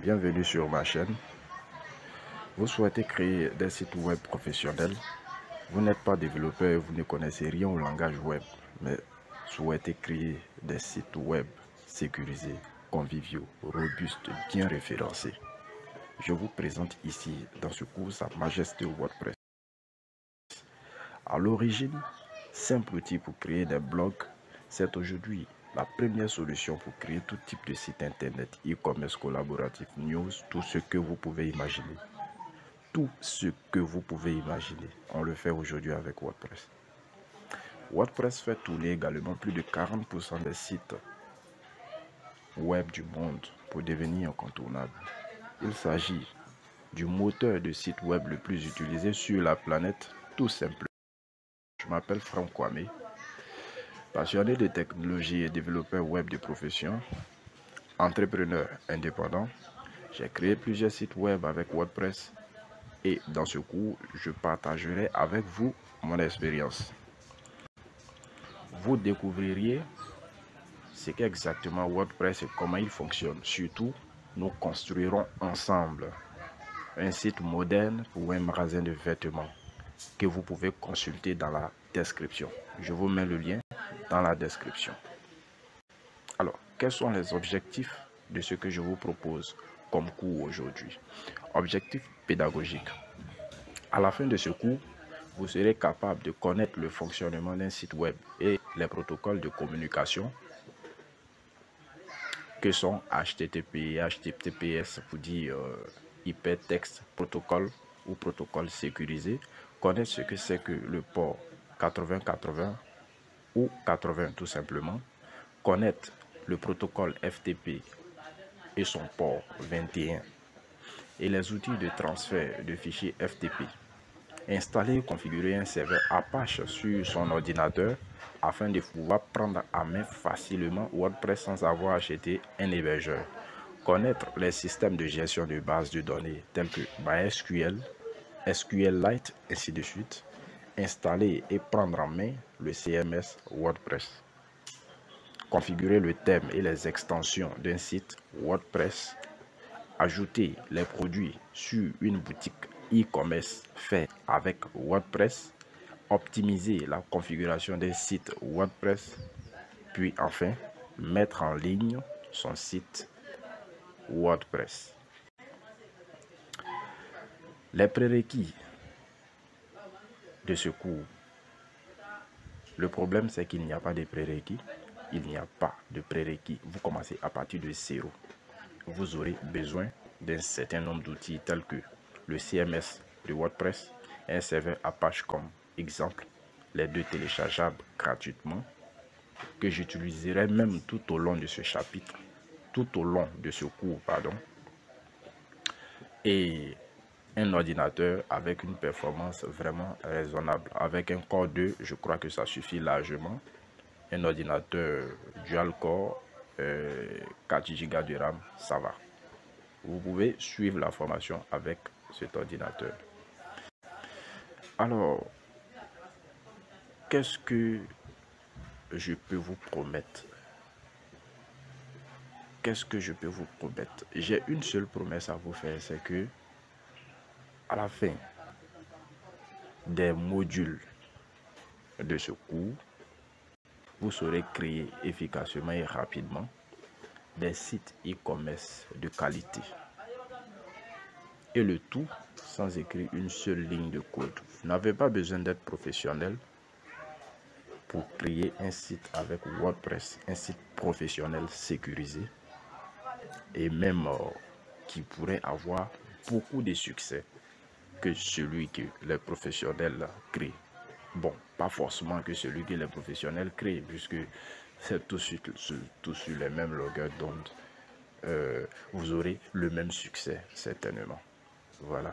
Bienvenue sur ma chaîne. Vous souhaitez créer des sites web professionnels. Vous n'êtes pas développeur, vous ne connaissez rien au langage web, mais souhaitez créer des sites web sécurisés, conviviaux, robustes, bien référencés. Je vous présente ici dans ce cours Sa Majesté WordPress. À l'origine, simple outil pour créer des blogs, c'est aujourd'hui la première solution pour créer tout type de site internet, e-commerce collaboratif, news, tout ce que vous pouvez imaginer. Tout ce que vous pouvez imaginer, on le fait aujourd'hui avec WordPress. WordPress fait tourner également plus de 40% des sites web du monde pour devenir incontournable. Il s'agit du moteur de site web le plus utilisé sur la planète, tout simplement. Je m'appelle Franck Kwame, passionné de technologie et développeur web de profession, entrepreneur indépendant. J'ai créé plusieurs sites web avec WordPress et dans ce cours, je partagerai avec vous mon expérience. Vous découvrirez ce qu'est exactement WordPress et comment il fonctionne. Surtout, nous construirons ensemble un site moderne pour un magasin de vêtements que vous pouvez consulter dans la description. Je vous mets le lien dans la description. Alors, quels sont les objectifs de ce que je vous propose comme cours aujourd'hui? Objectif pédagogique. À la fin de ce cours, vous serez capable de connaître le fonctionnement d'un site web et les protocoles de communication que sont HTTP, HTTPS pour dire hypertexte protocole ou protocole sécurisé, connaître ce que c'est que le port 8080 ou 80 tout simplement, connaître le protocole FTP et son port 21 et les outils de transfert de fichiers FTP. Installer et configurer un serveur Apache sur son ordinateur afin de pouvoir prendre à main facilement WordPress sans avoir acheté un hébergeur. Connaître les systèmes de gestion de bases de données tels que MySQL, SQLite, ainsi de suite. Installer et prendre en main le CMS WordPress. Configurer le thème et les extensions d'un site WordPress. Ajouter les produits sur une boutique e-commerce fait avec WordPress, optimiser la configuration des sites WordPress, puis enfin mettre en ligne son site WordPress. Les prérequis de ce cours. Le problème, c'est qu'il n'y a pas de prérequis. Il n'y a pas de prérequis. Vous commencez à partir de zéro. Vous aurez besoin d'un certain nombre d'outils tels que le CMS de WordPress, un serveur Apache comme exemple, les deux téléchargeables gratuitement, que j'utiliserai même tout au long de ce chapitre, tout au long de ce cours, pardon, et un ordinateur avec une performance vraiment raisonnable. Avec un Core 2, je crois que ça suffit largement. Un ordinateur dual core, 4 Go de RAM, ça va. Vous pouvez suivre la formation avec cet ordinateur. Alors, qu'est-ce que je peux vous promettre? Qu'est-ce que je peux vous promettre? J'ai une seule promesse à vous faire, c'est que à la fin des modules de ce cours, vous saurez créer efficacement et rapidement des sites e-commerce de qualité. Et le tout sans écrire une seule ligne de code. Vous n'avez pas besoin d'être professionnel pour créer un site avec WordPress, un site professionnel sécurisé et même qui pourrait avoir beaucoup de succès que celui que les professionnels créent. Bon, pas forcément que celui que les professionnels créent, puisque c'est tout sur les mêmes longueurs d'onde. Vous aurez le même succès, certainement. Voilà.